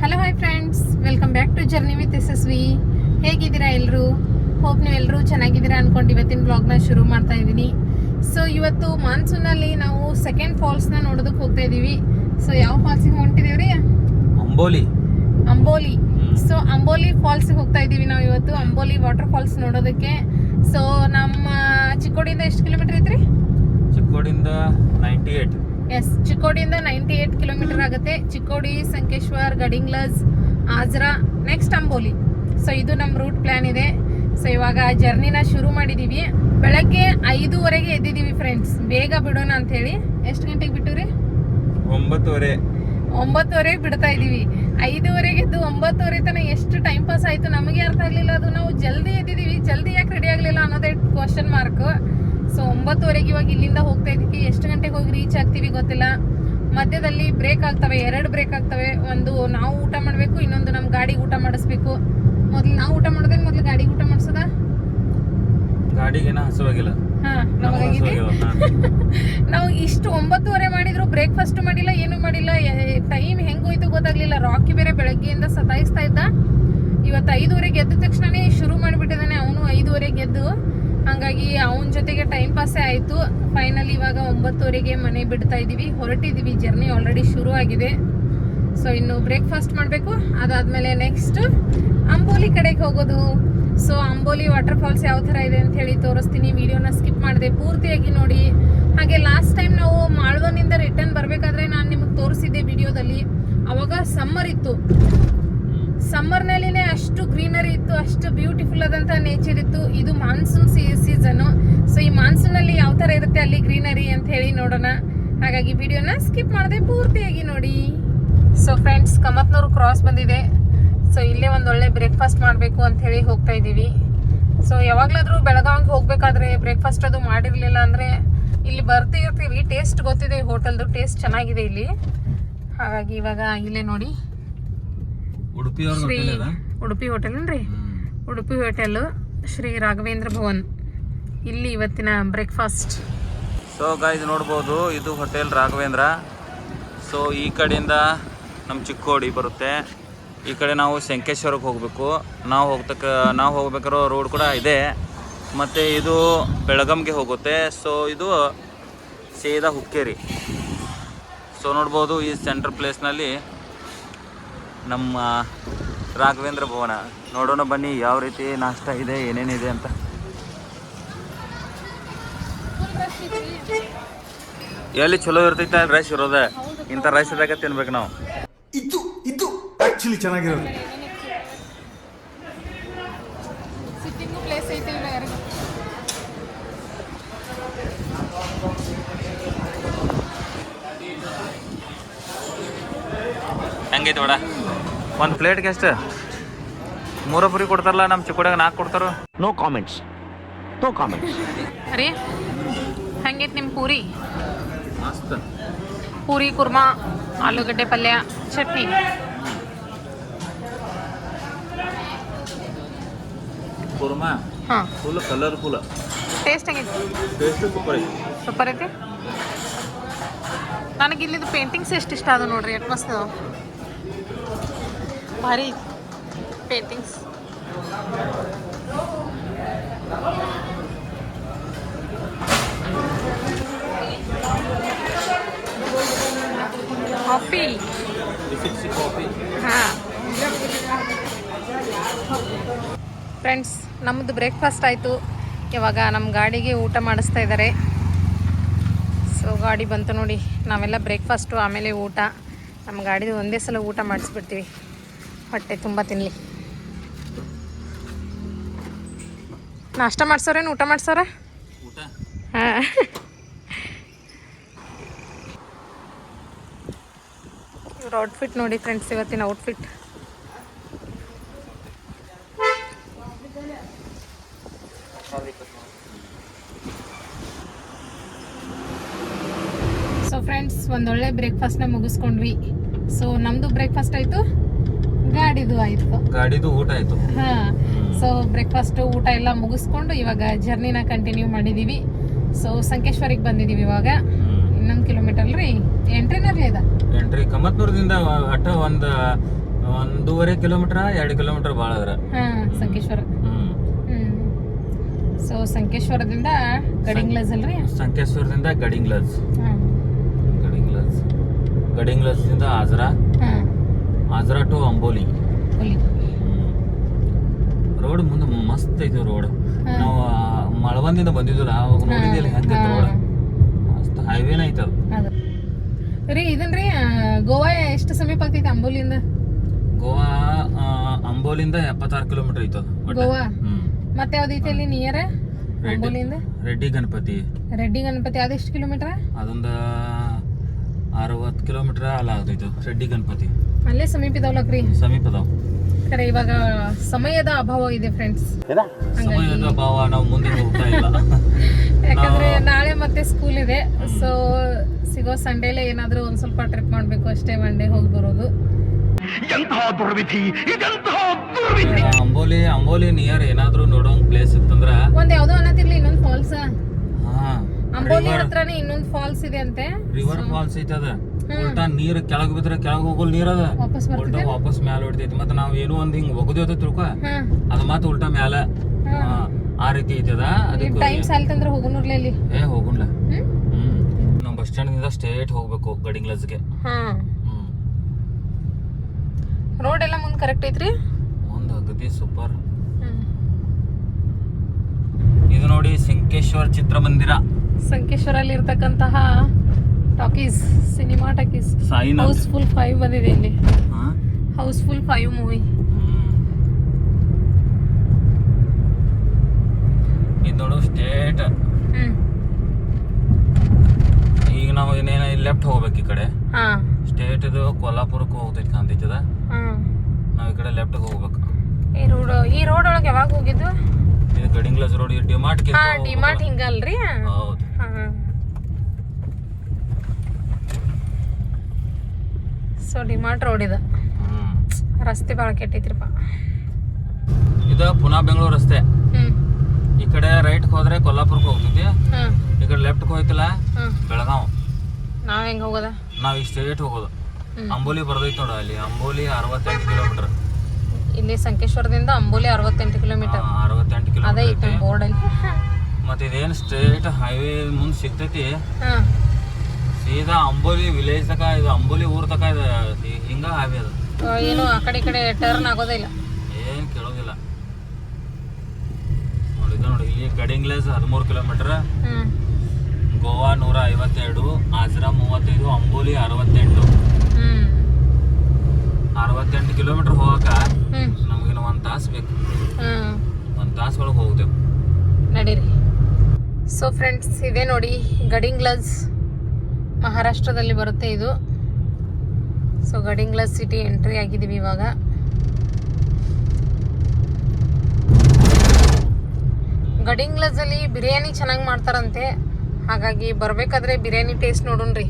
Hello hi friends, welcome back to journey with Yashaswi. ಹೇಗಿದ್ದೀರಾ ಎಲ್ಲರೂ? Hope ನೀವೆಲ್ಲರೂ ಚೆನ್ನಾಗಿದ್ದೀರಾ ಅನ್ಕೊಂಡು ಇವತ್ತಿನ ಬ್ಲಾಗ್ನ ಶುರು ಮಾಡ್ತಾ ಇದ್ದೀನಿ. ಸೊ ಇವತ್ತು ಮಾನ್ಸೂನಲ್ಲಿ ನಾವು ಸೆಕೆಂಡ್ ಫಾಲ್ಸ್ನ ನೋಡೋದಕ್ಕೆ ಹೋಗ್ತಾ ಇದ್ದೀವಿ. ಸೊ ಯಾವ ಫಾಲ್ಸಿಗೆ ಹೊಂಟಿದೀವ್ರಿ? ಅಂಬೋಲಿ. ಸೊ ಅಂಬೋಲಿ ಫಾಲ್ಸಿಗೆ ಹೋಗ್ತಾ ಇದ್ದೀವಿ ನಾವು ಇವತ್ತು. ಅಂಬೋಲಿ ವಾಟರ್ ಫಾಲ್ಸ್ ನೋಡೋದಕ್ಕೆ. ಸೊ ನಮ್ಮ ಚಿಕ್ಕೋಡಿಯಿಂದ ಎಷ್ಟು ಕಿಲೋಮೀಟರ್ ಐತ್ರಿ? ಚಿಕ್ಕೋಡಿಯಿಂದ 98. ಎಸ್, ಚಿಕ್ಕೋಡಿಯಿಂದ 98 ಕಿಲೋಮೀಟರ್ ಆಗುತ್ತೆ. ಚಿಕ್ಕೋಡಿ, ಸಂಕೇಶ್ವರ್, ಗಡಿಂಗ್ಲಜ್, ಆಜ್ರಾ, ನೆಕ್ಸ್ಟ್ ಅಂಬೋಲಿ. ಸೊ ಇದು ನಮ್ಮ ರೂಟ್ ಪ್ಲಾನ್ ಇದೆ. ಸೊ ಇವಾಗ ಜರ್ನಿನ ಶುರು ಮಾಡಿದೀವಿ. ಬೆಳಗ್ಗೆ 5:15ಗೆ ಎದ್ದಿದ್ದೀವಿ ಫ್ರೆಂಡ್ಸ್, ಬೇಗ ಬಿಡೋಣ ಅಂತ ಹೇಳಿ. ಎಷ್ಟು ಗಂಟೆಗೆ ಬಿಟ್ಟುರಿ? 9:30ಗೆ ಬಿಡ್ತಾ ಇದೀವಿ. 5:15ಗೆ ಎದ್ದು 9:30 ತನಕ ಎಷ್ಟು ಟೈಮ್ ಪಾಸ್ ಆಯ್ತು ನಮಗೆ ಅರ್ಥ ಆಗ್ಲಿಲ್ಲ. ಅದು ನಾವು ಜಲ್ದಿ ಎದ್ದಿದ್ದೀವಿ, ಜಲ್ದಿ ಯಾಕೆ ರೆಡಿ ಆಗ್ಲಿಲ್ಲ ಅನ್ನೋದೇ ಕ್ವಶನ್ ಮಾರ್ಕ್. ಸೊ 9:30ಗೆ ಇವಾಗ ಇಲ್ಲಿಂದ ಹೋಗ್ತಾ ಇದೀವಿ. ಎಷ್ಟು ಗಂಟೆಗೆ ಹೋಗಿ ರೀಚ್ ಆಗ್ತೀವಿ ಗೊತ್ತಿಲ್ಲ. ಮಧ್ಯದಲ್ಲಿ ಬ್ರೇಕ್ ಆಗ್ತವೆ, 2 ಬ್ರೇಕ್ ಆಗ್ತವೆ. ಒಂದು ನಾವು ಊಟ ಮಾಡಬೇಕು, ಇನ್ನೊಂದು ನಮ್ಮ ಗಾಡಿಗೆ ಊಟ ಮಾಡಿಸ್ಬೇಕು. ಮೊದಲು ನಾವು ಊಟ ಮಾಡೋದೇನು, ಮೊದಲು ಗಾಡಿಗೆ ಊಟ ಮಾಡಿಸೋದ? ಗಾಡಿಗೇನ ಹಸುವಾಗಿಲ್ಲ. ನಾವು ಇಷ್ಟು 9:30 ಮಾಡಿದ್ರು ಬ್ರೇಕ್ಫಾಸ್ಟ್ ಮಾಡಿಲ್ಲ, ಏನು ಮಾಡಿಲ್ಲ. ಟೈಮ್ ಹೆಂಗ್ ಹೋಯ್ತು ಗೊತ್ತಾಗ್ಲಿಲ್ಲ. ರಾಕಿ ಬೇರೆ ಬೆಳಗ್ಗೆಯಿಂದ ಸತಾಯಿಸ್ತಾ ಇದ್ದ. ಇವತ್ತು 5:15ಗೆ ಎದ್ದ ತಕ್ಷಣನೇ ಶುರು ಮಾಡಿಬಿಟ್ಟಿದ್ದಾನೆ ಅವನು. 5:15ಗೆ ಎದ್ದು, ಹಂಗಾಗಿ ಅವನ ಜೊತೆಗೆ ಟೈಮ್ ಪಾಸೇ ಆಯಿತು. ಫೈನಲ್ ಇವಾಗ 9:30ಗೆ ಮನೆ ಬಿಡ್ತಾ ಇದ್ದೀವಿ, ಹೊರಟಿದ್ದೀವಿ. ಜರ್ನಿ ಆಲ್ರೆಡಿ ಶುರು ಆಗಿದೆ. ಸೊ ಇನ್ನು ಬ್ರೇಕ್ಫಾಸ್ಟ್ ಮಾಡಬೇಕು, ಅದಾದಮೇಲೆ ನೆಕ್ಸ್ಟ್ ಅಂಬೋಲಿ ಕಡೆಗೆ ಹೋಗೋದು. ಸೊ ಅಂಬೋಲಿ ವಾಟರ್ ಫಾಲ್ಸ್ ಯಾವ ಥರ ಇದೆ ಅಂತ ಹೇಳಿ ತೋರಿಸ್ತೀನಿ. ವಿಡಿಯೋನ ಸ್ಕಿಪ್ ಮಾಡಿದೆ, ಪೂರ್ತಿಯಾಗಿ ನೋಡಿ. ಹಾಗೆ ಲಾಸ್ಟ್ ಟೈಮ್ ನಾವು ಮಾಳ್ವನಿಂದ ರಿಟರ್ನ್ ಬರಬೇಕಾದ್ರೆ ನಾನು ನಿಮಗೆ ತೋರಿಸಿದ್ದೆ ವಿಡಿಯೋದಲ್ಲಿ. ಅವಾಗ ಸಮ್ಮರ್ ಇತ್ತು. ಸಮ್ಮರ್ನಲ್ಲಿನೇ ಅಷ್ಟು ಗ್ರೀನರಿ ಇತ್ತು, ಅಷ್ಟು ಬ್ಯೂಟಿಫುಲ್ ಆದಂಥ ನೇಚರ್ ಇತ್ತು. ಇದು ಮಾನ್ಸೂನ್ ಸೀಸನು. ಸೊ ಈ ಮಾನ್ಸೂನಲ್ಲಿ ಯಾವ ಥರ ಇರುತ್ತೆ ಅಲ್ಲಿ ಗ್ರೀನರಿ ಅಂತ ಹೇಳಿ ನೋಡೋಣ. ಹಾಗಾಗಿ ವಿಡಿಯೋನ ಸ್ಕಿಪ್ ಮಾಡದೆ ಪೂರ್ತಿಯಾಗಿ ನೋಡಿ. ಸೊ ಫ್ರೆಂಡ್ಸ್, ಕಮತ್ನೂರು ಕ್ರಾಸ್ ಬಂದಿದೆ. ಸೊ ಇಲ್ಲೇ ಒಂದೊಳ್ಳೆ ಬ್ರೇಕ್ಫಾಸ್ಟ್ ಮಾಡಬೇಕು ಅಂತ ಹೇಳಿ ಹೋಗ್ತಾ ಇದ್ದೀವಿ. ಸೊ ಯಾವಾಗಲಾದರೂ ಬೆಳಗಾವಿಗೆ ಹೋಗಬೇಕಾದ್ರೆ ಬ್ರೇಕ್ಫಾಸ್ಟ್ ಅದು ಮಾಡಿರಲಿಲ್ಲ ಅಂದರೆ ಇಲ್ಲಿ ಬರ್ತಿರ್ತೀವಿ. ಟೇಸ್ಟ್ ಗೊತ್ತಿದೆ, ಹೋಟೆಲ್ದು ಟೇಸ್ಟ್ ಚೆನ್ನಾಗಿದೆ ಇಲ್ಲಿ. ಹಾಗಾಗಿ ಇವಾಗ ಇಲ್ಲೇ ನೋಡಿ, ಉಡುಪಿ ಹೋಟೆಲ್ ಏನ್ರಿ? ಉಡುಪಿ ಹೋಟೆಲ್ ಶ್ರೀ ರಾಘವೇಂದ್ರ ಭವನ್. ಇಲ್ಲಿ ಇವತ್ತಿನ ಬ್ರೇಕ್ಫಾಸ್ಟ್. ಸೊ ಗಾಯ್ಸ್ ನೋಡ್ಬೋದು, ಇದು ಹೋಟೆಲ್ ರಾಘವೇಂದ್ರ. ಸೊ ಈ ಕಡೆಯಿಂದ ನಮ್ಮ ಚಿಕ್ಕೋಡಿ ಬರುತ್ತೆ, ಈ ಕಡೆ ನಾವು ಸಂಕೇಶ್ವರಕ್ಕೆ ಹೋಗಬೇಕು. ನಾವು ಹೋಗ್ಬೇಕಾರೋ ರೋಡ್ ಕೂಡ ಇದೆ. ಮತ್ತು ಇದು ಬೆಳಗಮ್ಗೆ ಹೋಗುತ್ತೆ. ಸೊ ಇದು ಸೀದಾ ಹುಕ್ಕೇರಿ. ಸೊ ನೋಡ್ಬೋದು, ಈ ಸೆಂಟ್ರ್ ಪ್ಲೇಸ್ನಲ್ಲಿ ನಮ್ಮ ರಾಘವೇಂದ್ರ ಭವನ. ನೋಡೋಣ ಬನ್ನಿ ಯಾವ ರೀತಿ ನಾಷ್ಟ ಇದೆ, ಏನೇನಿದೆ ಅಂತ. ಎಲ್ಲಿ ಚಲೋ ಇರ್ತೈತೆ ಅಲ್ಲಿ ರೈಸ್ ಇರೋದ. ಇಂಥ ರೈಸ್ ಇದ್ದಾಗ ತಿನ್ಬೇಕು ನಾವು. ಇದು ಆಕ್ಚುಲಿ ಚೆನ್ನಾಗಿರೋದು. ಸಿಟ್ಟಿಂಗು ಪ್ಲೇಸ್ ಐತೆ ಇಲ್ಲ ಯಾರಿಗೂ. ಹೆಂಗೈತೆ ವಡ? ಒಂದು ಪ್ಲೇಟ್ಗೆ ಎಷ್ಟು? 3 ಪುರಿ ಕೊಡ್ತಾರಲ್ಲ, ನಮ್ಮ ಚಿಕ್ಕೋಡಿಯಾಗ 4 ಕೊಡ್ತಾರೋ. No comments. ಅರೆ ಹೆಂಗೈತೆ ನಿಮ್ಮ ಪೂರಿ? ಮಸ್ತ್. ಪೂರಿ, ಕುರ್ಮಾ, ಆಲೂಗಡ್ಡೆ ಪಲ್ಯ, ಚಟ್ನಿ. ಕುರ್ಮಾ ಹಾಂ, ಫುಲ್ ಕಲರ್ಫುಲ್. ಟೇಸ್ಟ್ ಹೆಂಗೈತೆ? ಟೇಸ್ಟ್ ಸೂಪರ್ ಐತಿ. ಸೂಪರ್ ಐತಿ. ನನಗೆ ಇಲ್ಲಿದ್ದು ಪೇಂಟಿಂಗ್ಸ್ ಎಷ್ಟು ಇಷ್ಟ ಅದು ನೋಡ್ರಿ, ಎಷ್ಟು ಮಸ್ತ್ ಅದಾವ. ಭಾರಿ ಪೇಂಟಿಂಗ್ಸ್. ಕಾಫಿ. ಹಾಂ ಫ್ರೆಂಡ್ಸ್, ನಮ್ಮದು ಬ್ರೇಕ್ಫಾಸ್ಟ್ ಆಯಿತು. ಇವಾಗ ನಮ್ಮ ಗಾಡಿಗೆ ಊಟ ಮಾಡಿಸ್ತಾ ಇದ್ದಾರೆ. ಸೊ ಗಾಡಿ ಬಂತು ನೋಡಿ. ನಾವೆಲ್ಲ ಬ್ರೇಕ್ಫಾಸ್ಟು ಆಮೇಲೆ ಊಟ. ನಮ್ಮ ಗಾಡಿದು ಒಂದೇ ಸಲ ಊಟ ಮಾಡಿಸ್ಬಿಡ್ತೀವಿ, ಹೊಟ್ಟೆ ತುಂಬ ತಿನ್ನಲಿ. ನಾಷ್ಟ ಮಾಡ್ಸೋರೇನು ಊಟ ಮಾಡ್ಸೋರ? ಹಾಂ. ಇವ್ರ ಔಟ್ಫಿಟ್ ನೋಡಿ ಫ್ರೆಂಡ್ಸ್, ಇವತ್ತಿನ ಔಟ್ಫಿಟ್. ಸೊ ಫ್ರೆಂಡ್ಸ್, ಒಂದೊಳ್ಳೆ ಬ್ರೇಕ್ಫಾಸ್ಟ್ನ ಮುಗಿಸ್ಕೊಂಡ್ವಿ. ಸೊ ನಮ್ಮದು ಬ್ರೇಕ್ಫಾಸ್ಟ್ ಆಯಿತು, ಗಾಡಿದು ಊಟ ಆಯಿತು. ಹಾಂ. ಸೊ ಬ್ರೇಕ್ಫಾಸ್ಟ್ ಊಟ ಎಲ್ಲ ಮುಗಿಸ್ಕೊಂಡು ಇವಾಗ ಜರ್ನಿನ ಕಂಟಿನ್ಯೂ ಮಾಡಿದ್ದೀವಿ. ಸೊ ಸಂಕೇಶ್ವರಿಗೆ ಬಂದಿದ್ದೀವಿ. ಇವಾಗ ಇನ್ನೊಂದು ಕಿಲೋಮೀಟರ್ ರೀ ಎಂಟ್ರಿನಲ್ಲಿ ಇದೆ. ಎಂಟ್ರಿ ಕಮತ್ನೂರದಿಂದ ಅಟ್ಟ ಒಂದು 1.5 ಕಿಲೋಮೀಟರ್ 2 ಕಿಲೋಮೀಟರ್ ಭಾಳ ಅದ್ರ. ಸಂಕೇಶ್ವರ. ಸೊ ಸಂಕೇಶ್ವರದಿಂದ ಗಡಿಂಗ್ಲಜ್ ಅಲ್ರಿ? ಸಂಕೇಶ್ವರದಿಂದ ಗಡಿಂಗ್ಲಜ್, ಗಡಿಂಗ್ಲಜ್ದಿಂದ ಆಜ್ರಾ ಟು ಅಂಬೋಲಿ. ರೋಡ್ ಮುಂದೆ ಮಸ್ತ್ ಐತಿ ರೋಡ್. ನಾವು ಮಳವಂದಿಂದ ಬಂದಿದ್ವಲ್ಲ ಅವಾಗ ನೋಡಿದಿಲ್ಲ ಹೆಂಗ ರೋಡ್, ಮಸ್ತ್ ಹೈವೇನ ಐತದ ರೀ. ಇದನ್ರಿ ಗೋವಾ ಎಷ್ಟು ಸಮೀಪ ಆಗ್ತೈತಿ ಅಂಬೋಲಿಯಿಂದ? ಗೋವಾ ಅಂಬೋಲಿಂದ 76 ಕಿಲೋಮೀಟರ್ ಐತದ ಗೋವಾ. ಮತ್ತೆ ಯಾವ್ದೈತಿ ಅಲ್ಲಿ ನಿಯರ್ ಅಂಬೋಲಿಯಿಂದ? ರೆಡ್ಡಿ ಗಣಪತಿ ಅದೆಷ್ಟು ಕಿಲೋಮೀಟರ್? ಅದೊಂದು 60 ಕಿಲೋಮೀಟರ್ ಅಲ್ಲ ಆಗೈತು ರೆಡ್ಡಿ ಗಣಪತಿ. ಅಲ್ಲೇ ಸಮೀಪ ಇದಾವಲ್ರಿ? ಸಮೀಪ ಅದಾವ. ಖರೆ ಇವಾಗ ಸಮಯದ ಅಭಾವ ಇದೆ ಫ್ರೆಂಡ್ಸ್. ಸಮಯದ ಅಭಾವ, ನಾವು ಮುಂದೆ ಹೋಗ್ತಾ ಇಲ್ಲ. ಯಾಕಂದ್ರೆ ನಾಳೆ ಮತ್ತೆ ಸ್ಕೂಲ್ ಇದೆ. ಸೊ ಸಿಗೋ ಸಂಡೇಲೆ ಏನಾದ್ರೂ ಒಂದ್ ಸ್ವಲ್ಪ ಟ್ರಿಪ್ ಮಾಡ್ಬೇಕು ಅಷ್ಟೇ, ಒನ್ ಡೇ ಹೋಗಿ ಬರೋದು. ಅಂಬೋಲಿ ನಿಯರ್ ಏನಾದ್ರೂ ನೋಡೋಂಗ್ ಪ್ಲೇಸ್ ಇತ್ತಂದ್ರ ಒಂದ್ ಯಾವ್ದೋ ಅನ್ನತಿರ್ಲಿ ಇನ್ನೊಂದ್ ಫಾಲ್ಸ್. ಅಂಬೋಲಿ ಹತ್ರನೇ ಇನ್ನೊಂದ್ ಫಾಲ್ಸ್ ಇದೆ ಅಂತೆ. ರಿವರ್ ಫಾಲ್ಸ್ ಐತದ. ಉಲ್ಟಾ ನೀರ್ ಕೆಳಗ್ ಬಿದ್ರೆ ಕೆಳಗ್ ಹೋಗಲ್ ನೀರ್ ಅದ, ಉಲ್ಟಾ ವಾಪಸ್ ಮ್ಯಾಲ ಹೊಡಿತೈತಿ. ಮತ್ತ ನಾವ್ ಏನೋ ಒಂದ್ ಹಿಂಗ್ ಒಗದೇವ ತಿಳ್ಕೊ, ಅದ ಮತ್ತ ಉಲ್ಟಾ ಮ್ಯಾಲ ಆ ರೀತಿ ಐತದ. ಅದಕ್ಕೆ ಟೈಮ್ ಸಾಲ್ತಂದ್ರ ಹೋಗುನ್ರಲ್ಲ ಇಲ್ಲಿ. ಹೋಗುನ್ಲ. ನಾವು ಬಸ್ ಸ್ಟ್ಯಾಂಡ್ ನಿಂದ ಸ್ಟ್ರೇಟ್ ಹೋಗ್ಬೇಕು ಗಡಿಂಗ್ಲಜ್ಗೆ. ರೋಡ್ ಎಲ್ಲ ಮುಂದ್ ಕರೆಕ್ಟ್ ಐತ್ರಿ? ಮುಂದ್ ಅಗದಿ ಸೂಪರ್. ಇದು ನೋಡಿ ಸಂಕೇಶ್ವರ್ ಚಿತ್ರಮಂದಿರ. ಸಂಕೇಶ್ವರಲ್ಲಿ ಇರ್ತಕ್ಕಂತಹ ಟಾಕೀಸ್, ಸಿನಿಮಾ ಟಾಕೀಸ್. ಹೌಸ್ಫುಲ್ 5 ಬಂದಿದೆ ಇಲ್ಲಿ. Housefull 5 movie. ಇದು ನೋಡು ಸ್ಟೇಟ್. ಈಗ ನಾವು ಇನ್ನೇನ ಲೆಫ್ಟ್ ಹೋಗ್ಬೇಕು ಈ ಕಡೆ. ಸ್ಟೇಟ್ ಇದು ಕೊಲ್ಲಾಪುರಕ್ಕೆ ಹೋಗ್ತೈತಿ ಕಾಣ್ತೈತದ. ನಾವ್ ಈ ಕಡೆ ಲೆಫ್ಟ್ ಹೋಗ್ಬೇಕು. ಈ ರೋಡ್ ಒಳಗೆ ಯಾವಾಗ ಹೋಗಿದ್ದು? ಇದು ಗಡಿಂಗ್ಲಜ್ ರೋಡ್. ಡಿಮಾರ್ಟ್ ಹಿಂಗಲ್ರಿ? ಹೌದು. ಸೊ ಡಿಮಾರ್ಟ್ ರೋಡ್ ಇದು. ರಸ್ತೆ ಭಾಳ ಕೆಟ್ಟೈತ್ರಿಪ್ಪ. ಇದು ಪುನಾ ಬೆಂಗಳೂರು ರಸ್ತೆ. ಈ ಕಡೆ ರೈಟ್ ಹೋದ್ರೆ ಕೊಲ್ಲಾಪುರಕ್ಕೆ ಹೋಗ್ತೈತಿ, ಈ ಕಡೆ ಲೆಫ್ಟ್ ಹೋಯ್ತಿಲ್ಲ ಬೆಳಗಾವ್. ನಾವ್ ಹೆಂಗ್ ಹೋಗೋದ? ನಾವ್ ಈ ಸ್ಟ್ರೇಟ್ ಹೋಗೋದು. ಅಂಬೋಲಿ ಬರ್ದೈತಿ ನೋಡ ಅಲ್ಲಿ. ಅಂಬೋಲಿ 68 ಕಿಲೋಮೀಟರ್. ಇಲ್ಲಿ ಸಂಕೇಶ್ವರದಿಂದ ಅಂಬೋಲಿ 68 ಕಿಲೋಮೀಟರ್. 68 ಕಿಲೋಮೀಟರ್ ಅದೇ ಐತಿ ಬೋರ್ಡ್ ಅಲ್ಲಿ. ಮತ್ತೆ ಇದೇನು ಸ್ಟ್ರೇಟ್ ಹೈವೇ ಮುಂದೆ ಸಿಗ್ತೈತಿ, ಸೀದಾ ಅಂಬೋಲಿ ವಿಲೇಜ್ ತಕ, ಇದು ಅಂಬೋಲಿ ಊರ್ ತಕ ಇದು ಹಿಂಗ ಹೈವೇ ಅದು. ಏನು ಆ ಕಡೆ ಈ ಕಡೆ ಟರ್ನ್ ಆಗೋದೇ ಇಲ್ಲ, ಏನ್ ಕೇಳೋದಿಲ್ಲ. ನೋಡಿ ಇಲ್ಲಿ ಗಡಿಂಗ್ಲಜ್ 13 ಕಿಲೋಮೀಟರ್, ಗೋವಾ 152, ಆಜ್ರಾ 35, ಅಂಬೋಲಿ 68. 68 ಕಿಲೋಮೀಟರ್ ಹೋಗಕ ನಮಗಿನ 1 ತಾಸು ಬೇಕು. 1 ತಾಸು ಒಳಗೆ ಹೋಗ್ತೇವೆ. ನಡೀರಿ. ಸೊ ಫ್ರೆಂಡ್ಸ್, ಇದೆ ನೋಡಿ ಗಡಿಂಗ್ಲಜ್, ಮಹಾರಾಷ್ಟ್ರದಲ್ಲಿ ಬರುತ್ತೆ ಇದು. ಸೊ ಗಡಿಂಗ್ಲಜ್ ಸಿಟಿ ಎಂಟ್ರಿ ಆಗಿದ್ದೀವಿ ಇವಾಗ. ಗಡಿಂಗ್ಲಜಲ್ಲಿ ಬಿರಿಯಾನಿ ಚೆನ್ನಾಗಿ ಮಾಡ್ತಾರಂತೆ, ಹಾಗಾಗಿ ಬರ್ಬೇಕಾದ್ರೆ ಬಿರಿಯಾನಿ ಟೇಸ್ಟ್ ನೋಡೋಣ್ರಿ.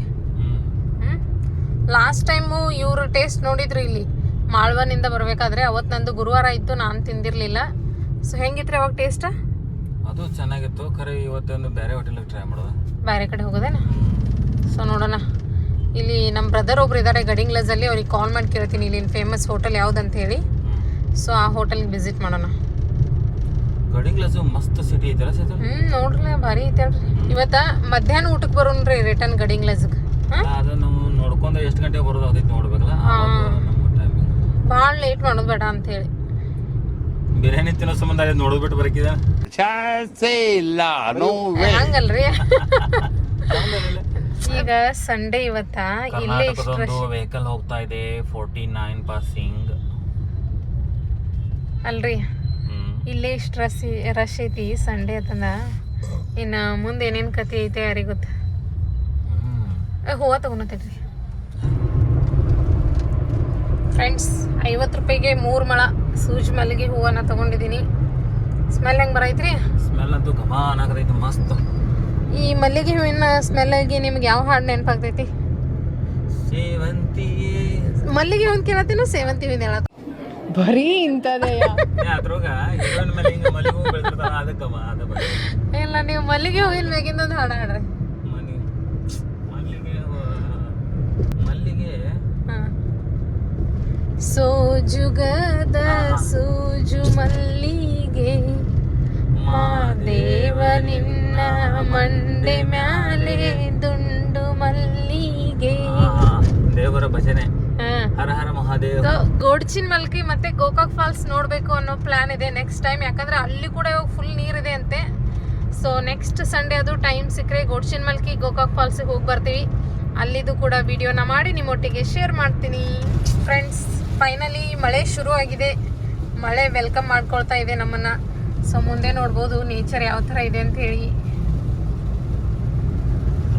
ಲಾಸ್ಟ್ ಟೈಮು ಇವರು ಟೇಸ್ಟ್ ನೋಡಿದ್ರು ಇಲ್ಲಿ ಮಾಳ್ವನಿಂದ ಬರ್ಬೇಕಾದ್ರೆ. ಅವತ್ತು ನಂದು ಗುರುವಾರ ಇತ್ತು, ನಾನು ತಿಂದಿರಲಿಲ್ಲ. ಸೊ ಹೆಂಗಿತ್ರಿ ಅವಾಗ ಟೇಸ್ಟ್? ಅದು ಚೆನ್ನಾಗಿತ್ತು. ಖರೆ ಇವತ್ತೊಂದು ಬೇರೆ ಹೋಟೆಲಿಗೆ ಟ್ರೈ ಮಾಡೋದು, ಬೇರೆ ಕಡೆ ಹೋಗೋದೇನ? ಸೊ ನೋಡೋಣ. ಇಲ್ಲಿ ನಮ್ಮ ಬ್ರದರ್ ಒಬ್ರು ಇದ್ದಾರೆ ಗಡಿಂಗ್ಲಜಲ್ಲಿ, ಅವ್ರಿಗೆ ಕಾಲ್ ಮಾಡಿ ಕೇಳ್ತೀನಿ ಇಲ್ಲಿ ಫೇಮಸ್ ಹೋಟೆಲ್ ಯಾವುದಂತ ಹೇಳಿ. ಸೊ ಆ ಹೋಟೆಲ್ಗೆ ವಿಸಿಟ್ ಮಾಡೋಣ. ಗಡಿಂಗ್ಲಜ್ ಮಸ್ತ್ ಸಿಟಿ ಐತಲ್ಲ ಸರ್? ನೋಡ್ರಿ ಭಾರಿ ಐತಲ್ರಿ. ಇವತ್ತ ಮಧ್ಯಾಹ್ನ ಊಟಕ್ಕೆ ಬರೋಣ್ರಿ ರಿಟರ್ನ್ ಗಡಿಂಗ್ಲಜ್ಗೆ. ಅದು ನಾವು ನೋಡ್ಕೊಂಡ್ರೆ ಎಷ್ಟು ಗಂಟೆಗೆ ಬರೋದು ಅದೈತೆ ನೋಡ್ಬೇಕಲ್ಲ. ಭಾಳ ಲೇಟ್ ಮಾಡೋದು ಬೇಡ ಅಂತ ಹೇಳಿ. ಬಿರಿಯಾನಿ ತಿನ್ನೋ ಸಂಬಂಧ ಅಲ್ಲಿ ನೋಡೋದು ಬಿಟ್ಟು ಬರಕಿದ ಹಂಗಲ್ರಿ. ಈಗ ಸಂಡೇ ಇವತ್ತ ಇಲ್ಲೇ ವೆಹಿಕಲ್ ಹೋಗ್ತಾ ಇದೆ 49 ಪಾಸಿಂಗ್ ಅಲ್ರಿ. ಇಲ್ಲೇ ಇಷ್ಟು ರಶ್ ಐತಿ ಸಂಡೇ ಅಂತಂದ. ಇನ್ನು ಮುಂದೆ ಏನೇನು ಕತೆ ಐತೆ ಯಾರಿಗೆ ಗೊತ್ತ. ಹೂವು ತಗೊಂಡೈತ್ರಿ ಫ್ರೆಂಡ್ಸ್. 50 ರೂಪಾಯಿಗೆ 3 ಮೊಳ ಸೂಜಿ ಮಲ್ಲಿಗೆ ಹೂವನ್ನ ತಗೊಂಡಿದ್ದೀನಿ. ಸ್ಮೆಲ್ ಹೆಂಗೆ ಬರೈತ್ರಿ? ಸ್ಮೆಲ್ ಅಂತೂ ಗಮಾನ್ ಆಗತೈತಿ, ಮಸ್ತ್. ಈ ಮಲ್ಲಿಗೆ ಹೂವಿನ ಸ್ಮೆಲ್ಗೆ ನಿಮ್ಗೆ ಯಾವ ಹಾಡು ನೆನಪಾಗ್ತೈತಿ? ಸೇವಂತಿಯೇ. ಮಲ್ಲಿಗೆ ಹೂವಿನ ಕೇಳತ್ತೀನೋ ಸೇವಂತಿ ಹೂವಿನ ಹೇಳತ್ತ? ಬರೀ ಇಂಥದೇ. ಇಲ್ಲ, ನೀವು ಮಲ್ಲಿಗೆ ಹೂವಿನ ಮ್ಯಾಗಿಂದ ಒಂದು ಹಾಡು ಹಾಡ್ರಿ. ಸೋಜುಗದ ಸೂಜು ಮಲ್ಲಿಗೆ ಮಾದೇವ ನಿನ್ನ ಮಂಡೆ ಮ್ಯಾಲೆ ದುಂಡು ಮಲ್ಲಿಗೆ. ದೇವರ ಭಜನೆ ಹರ ಹರ ಮಹಾದೇವ. ಗೋಡ್ಚಿನ್ ಮಲ್ಕಿ ಮತ್ತೆ ಗೋಕಾಕ್ ಫಾಲ್ಸ್ ನೋಡ್ಬೇಕು ಅನ್ನೋ ಪ್ಲಾನ್ ಇದೆ ನೆಕ್ಸ್ಟ್ ಟೈಮ್, ಯಾಕಂದ್ರೆ ಅಲ್ಲಿ ಕೂಡ ಇವಾಗ ಫುಲ್ ನೀರಿದೆ ಅಂತೆ. ಸೊ ನೆಕ್ಸ್ಟ್ ಸಂಡೇ ಅದು ಟೈಮ್ ಸಿಕ್ಕರೆ ಗೋಡ್ಚಿನ್ ಮಲ್ಕಿ ಗೋಕಾಕ್ ಫಾಲ್ಸಿಗೆ ಹೋಗಿ ಬರ್ತೀವಿ. ಅಲ್ಲಿದು ಕೂಡ ವಿಡಿಯೋನ ಮಾಡಿ ನಿಮ್ಮೊಟ್ಟಿಗೆ ಶೇರ್ ಮಾಡ್ತೀನಿ. ಫ್ರೆಂಡ್ಸ್, ಫೈನಲಿ ಮಳೆ ಶುರು ಆಗಿದೆ. ಮಳೆ ವೆಲ್ಕಮ್ ಮಾಡ್ಕೊಳ್ತಾ ಇದೆ ನಮ್ಮನ್ನ. ಸೊ ಮುಂದೆ ನೋಡ್ಬೋದು ನೇಚರ್ ಯಾವ ಥರ ಇದೆ ಅಂತ ಹೇಳಿ.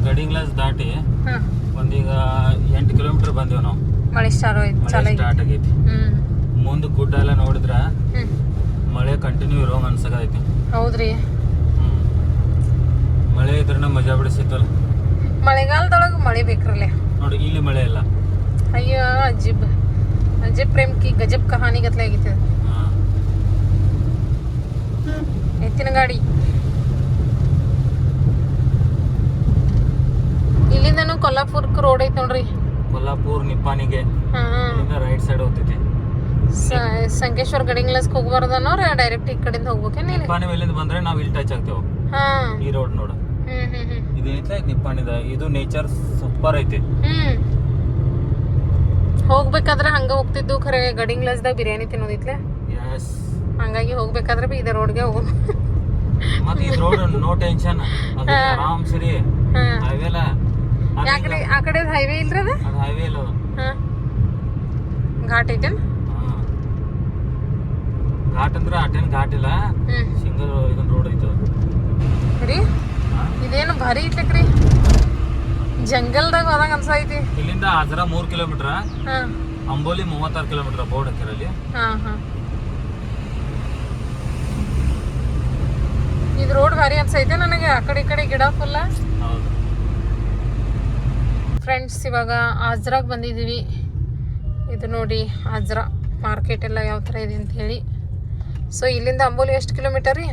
ಗಡಿ ಗ್ಲಾಸ್ ದಾಟಿ ಹಾಂ, ಒಂದೀಗ 8 ಕಿಲೋಮೀಟರ್ ಬಂದೇವು ನಾವು. ಮಳೆ ಸ್ಟಾರ್ಟ್ ಆಗೈತಿ. ಮುಂದೆ ಗುಡ್ಡ ಎಲ್ಲ ನೋಡಿದ್ರ ಮಳೆ ಕಂಟಿನ್ಯೂ ಇರೋ ಅನ್ಸಕೈತಿ. ಹೌದ್ರಿ, ಮಳೆ ಇದ್ರೆ ಮಜಾ ಬಿಡಿಸಿತ್ತಲ್ಲ. ಮಳೆಗಾಲದೊಳಗೆ ಮಳೆ ಬೇಕ್ರಲ್ಲೇ. ನೋಡಿ ಇಲ್ಲಿ ಮಳೆ ಇಲ್ಲ. ಅಯ್ಯೋ ಅಜೀಬ್ ಅಜೀಬ್ ಪ್ರೇಮ್ ಕಿ ಗಜಬ್ ಕಹಾನಿ ಗತ್ಲೆ ಆಗಿತ್ತು. ಎತ್ತಿನ ಗಾಡಿ ಇಲ್ಲಿಂದನೂ ಕೊಲ್ಲಾಪುರಕ್ಕೆ ರೋಡ್ ಐತೆ ನೋಡ್ರಿ. ಕೊಲ್ಲಾಪುರ್ ನಿಪ್ಪಾಣಿಗೆ ರೈಟ್ ಸೈಡ್ ಹೋಗ್ತೈತಿ. ಸಂಕೇಶ್ವರ ಗಡಿಂಗ್ಲಾಸ್ಗೆ ಹೋಗ್ಬಾರ್ದನ್ನೋರ ಡೈರೆಕ್ಟ್ ಈ ಕಡೆಯಿಂದ ಹೋಗ್ಬೇಕೇನು? ನಿಪ್ಪಾಣಿ ಮೇಲಿಂದ ಬಂದ್ರೆ ನಾವು ಇಲ್ಲಿ ಟಚ್ ಆಗ್ತೇವೆ. ಈ ರೋಡ್ ನೋಡ, ಇದು ನಿಪ್ಪಾಣಿದ. ಇದು ನೇಚರ್ ಸೂಪರ್ ಐತಿ. ಹೋಗ್ಬೇಕಾದ್ರೆ ಹಂಗ ಹೋಗ್ತಿದ್ದು, ಖರೆ ಗಡಿಂಗ್ಲಾಸ್ದಾಗ ಬಿರಿಯಾನಿ ತಿನ್ನೋದಿತ್ಲೆ. ಯಸ್, ಹಂಗಾಗಿ ಹೋಗ್ಬೇಕಾದ್ರೆ ಬಿ ಇದ ರೋಡ್ಗೆ ಹೋಗೋಣ. ಮತ್ತೆ ಈ ರೋಡ್ ನೋ ಟೆನ್ಷನ್, ಅದು ಆರಾಮ್ ಸರಿ. ಹೈವೇ ಅಲ್ಲ, ಯಾಕಡೆ ಆ ಕಡೆ ಹೈವೇ ಇಲ್ರಿ ಅದ? ಅದು ಹೈವೇ ಇಲ್ಲ, ಘಾಟ್ ಐತೇನ್? ಘಾಟ್ ಅಂದ್ರೆ ಅಟೇನ್ ಘಾಟ್ ಇಲ್ಲ, ಸಿಂಗಲ್ ಇದನ್ನ ರೋಡ್ ಐತೆ ರೀ. ಇದೇನು ಭಾರಿ ಐತ್ಲಕ್ರಿ, ಜಂಗಲ್ದಾಗ ಹೋದಂಗ ಅನ್ಸೈತಿ. ಇಲ್ಲಿಂದ ಆಜರ 3 ಕಿಲೋಮೀಟರ್, ಅಂಬೋಲಿ 36 ಕಿಲೋಮೀಟರ್ ಬೋರ್ಡ್ ಹಾಕಿರಲ್ಲಿ. ಇದು ರೋಡ್ ಭಾರಿ ಅನ್ಸೈತೆ ನನಗೆ. ಆ ಕಡೆ ಈ ಕಡೆ ಗಿಡ ಫುಲ್ಲ. ಫ್ರೆಂಡ್ಸ್, ಇವಾಗ ಆಜ್ರಾಗ್ ಬಂದಿದ್ದೀವಿ. ಇದು ನೋಡಿ ಆಜ್ರಾ ಮಾರ್ಕೆಟ್ ಎಲ್ಲ ಯಾವ ಥರ ಇದೆ ಅಂತ ಹೇಳಿ. ಸೊ ಇಲ್ಲಿಂದ ಅಂಬೋಲಿ ಎಷ್ಟು ಕಿಲೋಮೀಟರ್ ರೀ?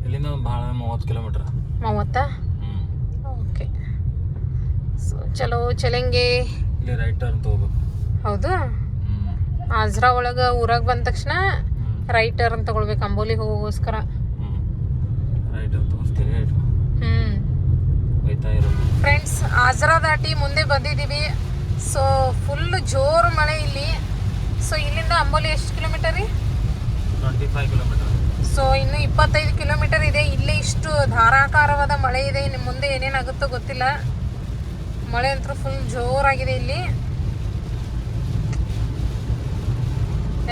ಇಲ್ಲಿಂದ ಭಾಳ 30 ಕಿಲೋಮೀಟರ್. 30? ಓಕೆ. ಸೊ ಚಲೋ ಚಲೆಂಗೆ. ಇಲ್ಲಿ ರೈಟ್ ಟರ್ನ್ ತಗೋಬೇಕು. ಹೌದು, ಆಜ್ರಾ ಒಳಗೆ ಊರಾಗ ಬಂದ ತಕ್ಷಣ ರೈಟ್ ಟರ್ನ್ ತಗೊಳ್ಬೇಕು ಅಂಬೋಲಿಗೆ ಹೋಗೋಗೋಸ್ಕರ. Right turn ತಗೋಸ್ತೀರಿ. ಹೋಯ್ತಾ ಇರೋದು. ಫ್ರೆಂಡ್ಸ್, ಆಜ್ರಾ ದಾಟಿ ಮುಂದೆ ಬಂದಿದ್ದೀವಿ. ಸೊ ಫುಲ್ ಜೋರು ಮಳೆ ಇಲ್ಲಿ. ಸೊ ಇಲ್ಲಿಂದ ಅಂಬೋಲಿ ಎಷ್ಟು ಕಿಲೋಮೀಟರ್ ರೀ? 25 ಕಿಲೋಮೀಟರ್. ಸೊ ಇನ್ನು 25 ಕಿಲೋಮೀಟರ್ ಇದೆ. ಇಲ್ಲೇ ಇಷ್ಟು ಧಾರಾಕಾರವಾದ ಮಳೆ ಇದೆ. ಇನ್ನು ಮುಂದೆ ಏನೇನಾಗುತ್ತೋ ಗೊತ್ತಿಲ್ಲ. ಮಳೆ ಅಂತೂ ಫುಲ್ ಜೋರಾಗಿದೆ ಇಲ್ಲಿ.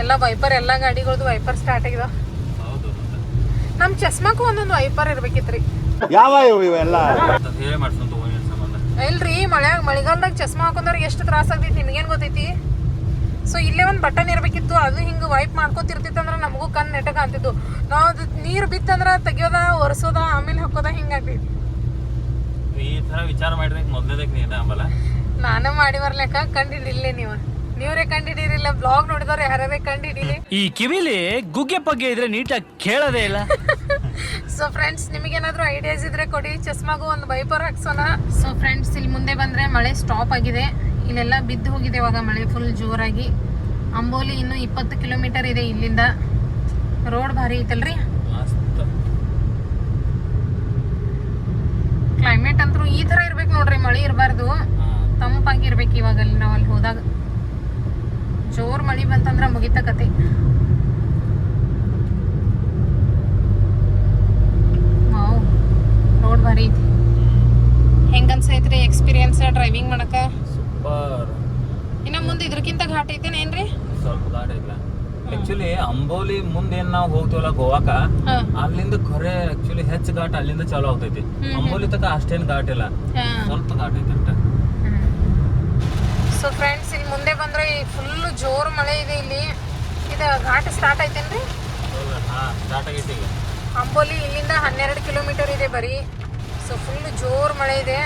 ಎಲ್ಲ ವೈಪರ್, ಎಲ್ಲ ಗಾಡಿಗಳದ್ದು ವೈಪರ್ ಸ್ಟಾರ್ಟ್ ಆಗಿದ. ನಮ್ಮ ಚಸ್ಮಾಕ್ಕೂ ಒಂದೊಂದು ವೈಪರ್ ಇರ್ಬೇಕಿತ್ತು ರೀ. ಯಾವ ಇವೆಲ್ಲ ಹೇಳಿ ಮಾಡ್ಸ್ಕೊಂತ ಸಂಬಂಧ ಇಲ್ರಿ, ಮಳೆಗಾಲದಾಗ ಚಸ್ಮಾ ಹಾಕೊಂಡ್ರೆ ಎಷ್ಟು ತ್ರಾಸ ಆಗ್ತೈತಿ ನಿಮಗೇನು ಗೊತ್ತೈತಿ? ಸೊ ಇಲ್ಲೇ ಒಂದು ಬಟನ್ ಇರಬೇಕಿತ್ತು. ಅದು ಹಿಂಗೆ ವೈಪ್ ಮಾಡ್ಕೊತಿರ್ತಿತ್ತಂದ್ರೆ ನಮಗೂ ಕಣ್ಣು ನೆಟ್ಟಗೆ ಅಂತಿದ್ದು. ನಾವು ಅದು ನೀರು ಬಿತ್ತಂದ್ರೆ ತೆಗಿಯೋದ, ಒರೆಸೋದ, ಆಮೇಲೆ ಹಾಕೋದ, ಹಿಂಗಾಗ್ತೈತಿ. ಈ ಥರ ವಿಚಾರ ಮಾಡಿದ್ರೆ ಮೊದಲೇದಕ್ಕೆ ನೀನು ಅಂಬಲ್ಲ. ನಾನು ಮಾಡಿ ಬರ್ಲಿಕ್ಕ ಕಂಡಿಡಿಲ್ಲೇ ನೀವ್ರೇ ಕಂಡಿಡಿರಿಲ್ಲ. ಬ್ಲಾಗ್ ನೋಡಿದವ್ರು ಯಾರೇ ಕಂಡಿಡಿಲಿ. ಈ ಕಿವಿಲಿ ಗುಗ್ಗೆ ಪಗ್ಗೆ ಇದ್ರೆ ನೀಟಾಗಿ ಕೇಳೋದೇ ಇಲ್ಲ. ಸೊ ಫ್ರೆಂಡ್ಸ್, ನಿಮಗೇನಾದ್ರೂ ಐಡಿಯಾಸ್ ಇದ್ರೆ ಕೊಡಿ. ಚಸ್ಮಾಗೂ ಒಂದು ವೈಪರ್ ಹಾಕ್ಸೋಣ. ಸೊ ಫ್ರೆಂಡ್ಸ್, ಇಲ್ಲಿ ಮುಂದೆ ಬಂದ್ರೆ ಮಳೆ ಸ್ಟಾಪ್ ಆಗಿದೆ. ಇಲ್ಲೆಲ್ಲ ಬಿದ್ದು ಹೋಗಿದೆ ಇವಾಗ ಮಳೆ ಫುಲ್ ಜೋರಾಗಿ. ಅಂಬೋಲಿ ಇನ್ನು 20 ಕಿಲೋಮೀಟರ್ ಇದೆ ಇಲ್ಲಿಂದ. ರೋಡ್ ಭಾರಿ ಐತಲ್ರಿ. ಕ್ಲೈಮೇಟ್ ಅಂತೂ ಈ ತರ ಇರ್ಬೇಕು ನೋಡ್ರಿ, ಮಳೆ ಇರಬಾರ್ದು, ತಂಪಾಗಿರ್ಬೇಕು. ಇವಾಗ ಅಲ್ಲಿ ನಾವು ಅಲ್ಲಿ ಹೋದಾಗ ಜೋರ್ ಮಳೆ ಬಂತಂದ್ರೆ ಮುಗಿತ ಕತೆ. ವಾವ್, ರೋಡ್ ಭಾರಿ ಐತಿ. ಹೆಂಗ ಅನ್ಸೈತ್ರಿ ಎಕ್ಸ್ಪೀರಿಯನ್ಸ್ ಡ್ರೈವಿಂಗ್ ಮಾಡಕ? ಸೂಪರ್. ಇನ್ನ ಮುಂದೆ ಇದ್ರಕ್ಕಿಂತ ಘಾಟ್ ಐತೇನೇನ್ರಿ? ಸ್ವಲ್ಪ ಘಾಟ್ ಐತ್ಲ. ಆಕ್ಚುಲಿ ಅಂಬೋಲಿ ಮುಂದೆ ಏನ್ ನಾವು ಹೋಗ್ತೀವಲ್ಲ ಗೋವಾಕ, ಅಲ್ಲಿಂದ ಖರೆ ಆಕ್ಚುಲಿ ಹೆಚ್ಚು ಘಾಟ್ ಅಲ್ಲಿಂದ ಚಾಲು ಆಗ್ತೈತಿ. ಅಂಬೋಲಿ ತಕ ಅಷ್ಟೇನ್ ಘಾಟ್ ಇಲ್ಲ, ಸ್ವಲ್ಪ ಘಾಟ್ ಐತಿ ಅಷ್ಟ. ಸೊ ಫ್ರೆಂಡ್ಸ್, ಇಲ್ಲಿ ಮುಂದೆ ಬಂದ್ರೆ ಫುಲ್ ಜೋರ್ ಮಳೆ ಇದೆ ಇಲ್ಲಿ. ಇದು ಘಾಟ್ ಸ್ಟಾರ್ಟ್ ಐತೇನ್ರಿ? ಸ್ಟಾರ್ಟ್ ಆಗೈತಿ ಈಗ. ಅಂಬೋಲಿ ಇಲ್ಲಿಂದ 12 ಕಿಲೋಮೀಟರ್ ಇದೆ ಬರೀ. ಸೊ ಫುಲ್ ಜೋರ್ ಮಳೆ ಇದೆ.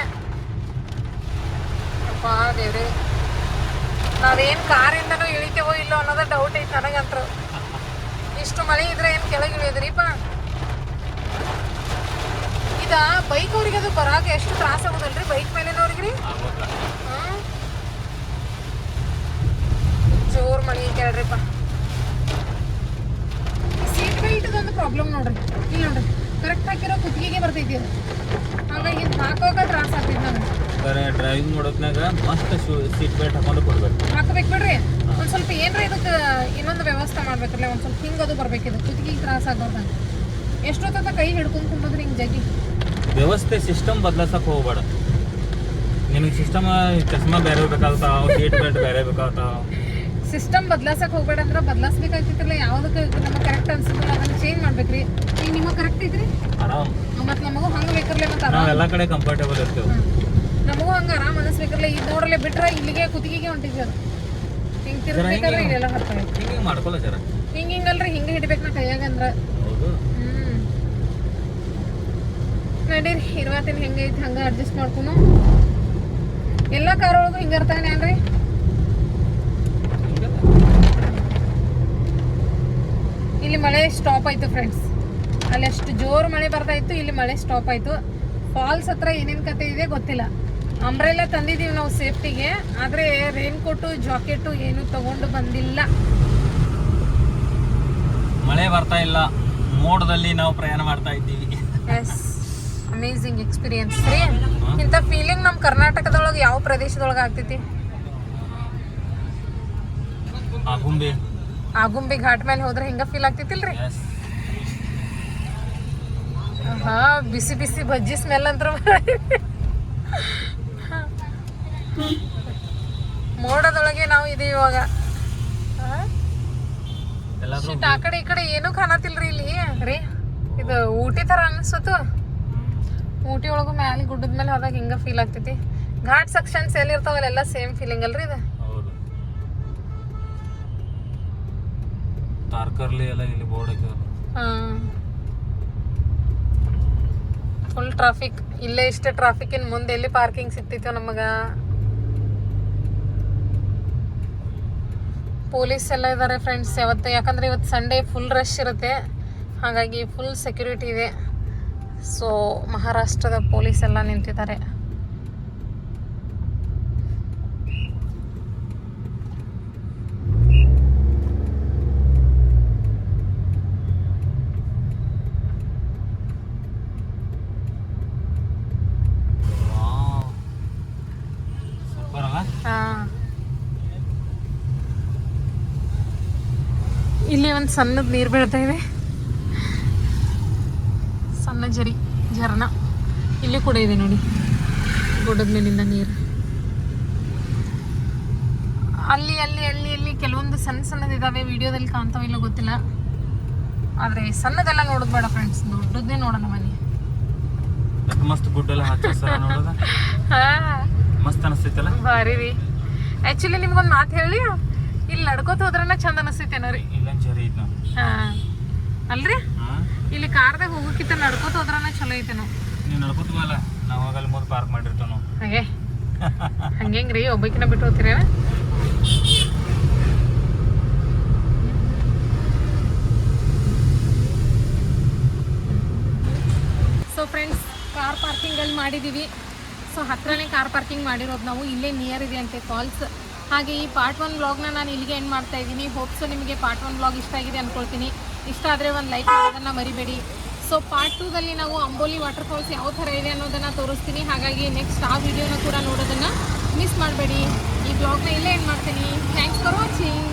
ಅಪ್ಪ ದೇವ್ರೆ, ನಾವೇನು ಕಾರಿಂದನೂ ಇಳಿತೇವೋ ಇಲ್ಲೋ ಅನ್ನೋದು ಡೌಟ್ ಐತೆ ನನಗಂತೂ. ಇಷ್ಟು ಮಳೆ ಇದ್ರೆ ಏನು ಕೆಳಗೆ ಇಳಿಯೋದ್ರಿಪ್ಪ? ಇದ ಬೈಕ್ ಅವ್ರಿಗೆ ಅದು ಬರಾಕ ಎಷ್ಟು ತ್ರಾಸ ಆಗೋದಲ್ರಿ ಬೈಕ್ ಮೇಲಿನವ್ರಿಗೆ ರೀ. ಜೋರ್ ಮಳೆ ಕೇಳ್ರಿಪ್ಪ. ಸೀಟ್ ಬೆಲ್ಟ್ದೊಂದು ಪ್ರಾಬ್ಲಮ್ ನೋಡ್ರಿ. ಇಲ್ಲಿ ನೋಡ್ರಿ ಕರೆಕ್ಟ್ ಹಾಕಿರೋ ಕುತ್ತಿಗೆಗೆ ಬರ್ತೈತಿ ಅದು. ಹಾಗಾಗಿ ಇದು ಹಾಕೋಕ ತ್ರಾಸ ಆಗ್ತೈತಿ ನನಗೆ. ಡ್ರೈವಿಂಗ್ ಮಾಡೋದ್ನಾಗ ಮಸ್ತ್ ಸೀಟ್ ಬೆಲ್ಟ್ ಹಾಕೊಂಡು ಕೊಡ್ಬೇಕು. ಹಾಕೋಬೇಕು ಬಿಡ್ರಿ. ಒಂದು ಸ್ವಲ್ಪ ಏನ್ರ ಇದಕ್ಕೆ ಇನ್ನೊಂದು ವ್ಯವಸ್ಥೆ ಮಾಡ್ಬೇಕಲ್ಲ. ಒಂದು ಸ್ವಲ್ಪ ಹಿಂಗೆ ಅದು ಬರ್ಬೇಕಿದೆ ಕುತ್ತಿಗೆಗೆ ತ್ರಾಸ ಆಗೋದಂಗೆ. ಎಷ್ಟೊತ್ತ ಕೈ ಹಿಡ್ಕೊಂಡು ಕುಂಬೋದ್ರಿ ಹಿಂಗೆ ಜಗ್ಗಿ. ವ್ಯವಸ್ಥೆ ಸಿಸ್ಟಮ್ ಬದಲಾಸಕ್ಕೆ ಹೋಗ್ಬೇಡ. ನಿನಗೆ ಸಿಸ್ಟಮ್ ಚಶ್ಮಾ ಬೇರೆ ಬೇಕಾಗ್ತಾವ, ಸೀಟ್ ಬೆಲ್ಟ್ ಬೇರೆ ಬೇಕಾಗ್ತಾವ. ಸಿಸ್ಟಮ್ ಬದಲಾಸಕ್ಕೆ ಹೋಗ್ಬೇಡ ಅಂದ್ರೆ ಬದಲಾಸ್ಬೇಕಾಗ್ತಿತ್ತಲ್ಲ. ಯಾವುದಕ್ಕೆ ನಮಗೆ ಕರೆಕ್ಟ್ ಅನ್ಸುತ್ತಲ್ಲ ಅದನ್ನ ಚೇಂಜ್ ಮಾಡ್ಬೇಕ್ರಿ. ಈಗ ನಿಮಗೆ ಕರೆಕ್ಟ್ ಐತ್ರಿ ಆರಾಮ್. ಮತ್ತು ನಮಗೂ ಹಂಗೆ ಬೇಕರ್ಲೆ ಮತ್ತು ನಾವು ಎಲ್ಲ ಕಡೆ ಕಂಫರ್ಟೇಬಲ್ ಇರ್ತೇವೆ. ನಮಗೂ ಹಂಗೆ ಆರಾಮ್ ಅನಿಸ್ಬೇಕಲ್ಲ. ಇದು ನೋಡ್ರಲ್ಲೇ ಬಿಟ್ರೆ ಇಲ್ಲಿಗೆ ಕುತ್ತಿಗೆಗೆ ಹೊಂಟಿದ್ವಿ ಅದು. ಹಿಂಗೆ ತಿರ್ಬೇಕಾದ್ರೆ ಇಲ್ಲೆಲ್ಲ ಹತ್ತವೆ. ಹಿಂಗೆ ಮಾಡ್ಕೊಲ್ಲ ಜರ. ಹಿಂಗಲ್ರಿ ಹಿಂಗೆ ಹಿಡಿಬೇಕು ನಾ ಕೈಯಾಗ ಅಂದ್ರೆ. ಹೌದು. ನಡೀರಿ ಇರುವತ್ತಿನ ಹೆಂಗೈತಿ ಹಂಗೆ ಅಡ್ಜಸ್ಟ್ ಮಾಡ್ಕೊಂಡು. ಎಲ್ಲ ಕಾರ್ ಒಳಗೂ ಹಿಂಗೆ ಇರ್ತಾನೆ ಏನ್ರಿ. ಇಲ್ಲಿ ಮಳೆ ಸ್ಟಾಪ್ ಆಯ್ತು ಫ್ರೆಂಡ್ಸ್. ಅಲ್ಲಿ ಅಷ್ಟು ಜೋರು ಮಳೆ ಬರ್ತಾ ಇತ್ತು, ಇಲ್ಲಿ ಮಳೆ ಸ್ಟಾಪ್ ಆಯ್ತು. ಫಾಲ್ಸ್ ಹತ್ರ ಏನೇನು ಕತೆ ಇದೆ ಗೊತ್ತಿಲ್ಲ. ಅಂಬ್ರೆಲ್ಲ ತಂದಿದ್ದೀವಿ ನಾವು ಸೇಫ್ಟಿಗೆ, ಆದರೆ ರೈನ್ ಕೋಟು ಜಾಕೆಟು ಏನು ತಗೊಂಡು ಬಂದಿಲ್ಲ. ಮಳೆ ಬರ್ತಾ ಇಲ್ಲ, ಮೋಡದಲ್ಲಿ ನಾವು ಪ್ರಯಾಣ ಮಾಡ್ತಾ ಇದ್ದೀವಿ. ಎಸ್, ಅಮೇಝಿಂಗ್ ಎಕ್ಸ್ಪೀರಿಯನ್ಸ್ ರೀ. ಇಂಥ ಫೀಲಿಂಗ್ ನಮ್ಮ ಕರ್ನಾಟಕದೊಳಗೆ ಯಾವ ಪ್ರದೇಶದೊಳಗೆ ಆಗ್ತೈತಿ? ಆಗುಂಬೆ ಘಾಟ್ ಮೇಲೆ ಹೋದ್ರೆ ಹಿಂಗೆ ಫೀಲ್ ಆಗ್ತೈತಿಲ್ರಿ. ಹಾ, ಬಿಸಿ ಬಿಸಿ ಬಜ್ಜಿ ಸ್ಮೆಲ್ ಅಂತ ಮೋಡದೊಳಗೆ ನಾವು ಇದೀವಿ ಇವಾಗ. ಆ ಕಡೆ ಈ ಕಡೆ ಏನೂ ಕಾಣತಿಲ್ರಿ ಇಲ್ಲಿ ರೀ. ಇದು ಊಟಿ ಥರ ಅನಿಸುತ್ತು. ಊಟಿ ಒಳಗು ಮ್ಯಾಲೆ ಗುಡ್ಡದ ಮೇಲೆ ಹೋದಾಗ ಹಿಂಗೆ ಫೀಲ್ ಆಗ್ತೈತಿ. ಘಾಟ್ ಸೆಕ್ಷನ್ಸ್ ಎಲ್ಲಿರ್ತಾವಲ್ಲ ಎಲ್ಲ ಸೇಮ್ ಫೀಲಿಂಗ್ ಅಲ್ರಿ ಇದು. ತಾರ್ಕರ್ಲಿ ಎಲ್ಲ ಇಲ್ಲಿ ಬೋರ್ಡ್ ಹಾಕಿದ್ರು. ಫುಲ್ ಟ್ರಾಫಿಕ್ ಇಲ್ಲೇ. ಇಷ್ಟೇ ಟ್ರಾಫಿಕ್. ಇನ್ನು ಮುಂದೆ ಎಲ್ಲಿ ಪಾರ್ಕಿಂಗ್ ಸಿಗ್ತಿತ್ತು ನಮಗೆ. ಪೊಲೀಸ್ ಎಲ್ಲ ಇದ್ದಾರೆ ಫ್ರೆಂಡ್ಸ್ ಯಾವತ್ತು. ಯಾಕಂದರೆ ಇವತ್ತು ಸಂಡೇ ಫುಲ್ ರಶ್ ಇರುತ್ತೆ, ಹಾಗಾಗಿ ಫುಲ್ ಸೆಕ್ಯೂರಿಟಿ ಇದೆ. ಸೊ ಮಹಾರಾಷ್ಟ್ರದ ಪೊಲೀಸ್ ಎಲ್ಲ ನಿಂತಿದ್ದಾರೆ. ಇಲ್ಲಿ ಒಂದು ಸಣ್ಣದ ನೀರು ಬೀಳ್ತಾ ಇದೆ, ಸಣ್ಣ ಝರ್ನ ಇಲ್ಲಿ ಕೂಡ ಇದೆ ನೋಡಿ, ಗುಡ್ಡದ ಮೇಲಿಂದ ನೀರು. ಅಲ್ಲಿ ಅಲ್ಲಿ ಅಲ್ಲಿ ಅಲ್ಲಿ ಕೆಲವೊಂದು ಸಣ್ಣದಿದ್ದಾವೆ, ವಿಡಿಯೋದಲ್ಲಿ ಕಾಣ್ತಾವ ಇಲ್ಲ ಗೊತ್ತಿಲ್ಲ. ಆದರೆ ಸಣ್ಣದೆಲ್ಲ ನೋಡೋದು ಬೇಡ ಫ್ರೆಂಡ್ಸ್, ದೊಡ್ಡದೇ ನೋಡೋಣ ಮನೆ. ಮಸ್ತ್ ಗುಡ್ಡೆಲ್ಲ ನೋಡೋದ ಮಸ್ತ್ ಅನಿಸ್ತೈತಲ್ಲ, ಭಾರಿ ರೀ. ಆ್ಯಕ್ಚುಲಿ ನಿಮ್ಗೊಂದು ಮಾತು ಹೇಳಿ, ಇಲ್ಲಿ ನಡ್ಕೋತ ಹೋದ್ರನ ಚಂದ ಅನಿಸ್ತೈತೇನೋ ರೀ. ಹಾಂ ಅಲ್ರಿ, ಇಲ್ಲಿ ಕಾರ್ದಾಗ ಹೋಗೋಕ್ಕಿಂತ ನಡ್ಕೋತ ಹೋದ್ರನ ಚಲೋ ಐತೇನೋ. ನೀವು ನಡ್ಕೋತೀವಲ್ಲ, ನಾವು ಅಲ್ಲಿ ಮುಂದೆ ಪಾರ್ಕ್ ಮಾಡಿರ್ತೇವೆ ನಾವು. ಹಾಗೆ ಹಂಗೇಂಗ್ರಿ ಒಬ್ಬಕಿನ ಬಿಟ್ಟು ಹೋಗ್ತೀರೇನ? ಸೊ ಫ್ರೆಂಡ್ಸ್, ಕಾರ್ ಪಾರ್ಕಿಂಗಲ್ಲಿ ಮಾಡಿದ್ದೀವಿ. ಸೊ ಹತ್ರನೇ ಕಾರ್ ಪಾರ್ಕಿಂಗ್ ಮಾಡಿರೋದು ನಾವು. ಇಲ್ಲೇ ನಿಯರ್ ಇದೆ ಅಂತೆ ಫಾಲ್ಸ್. ಹಾಗೆ ಈ ಪಾರ್ಟ್ 1 ವ್ಲಾಗ್ನ ನಾನು ಇಲ್ಲಿಗೆ ಎಂಡ್ ಮಾಡ್ತಾ ಇದ್ದೀನಿ. ಹೋಪ್ಸು ನಿಮಗೆ ಪಾರ್ಟ್ 1 ವ್ಲಾಗ್ ಇಷ್ಟ ಆಗಿದೆ ಅಂದ್ಕೊಳ್ತೀನಿ. ಇಷ್ಟ ಆದರೆ ಒಂದು ಲೈಕ್ ಮಾಡೋದನ್ನು ಮರಿಬೇಡಿ. ಸೊ ಪಾರ್ಟ್ 2ದಲ್ಲಿ ನಾವು ಅಂಬೋಲಿ ವಾಟರ್ಫಾಲ್ಸ್ ಯಾವ ಥರ ಇದೆ ಅನ್ನೋದನ್ನು ತೋರಿಸ್ತೀನಿ. ಹಾಗಾಗಿ ನೆಕ್ಸ್ಟ್ ಆ ವಿಡಿಯೋನ ಕೂಡ ನೋಡೋದನ್ನು ಮಿಸ್ ಮಾಡಬೇಡಿ. ಈ ವ್ಲಾಗ್ನ ಇಲ್ಲೇ ಎಂಡ್ ಮಾಡ್ತೀನಿ. Thanks for watching.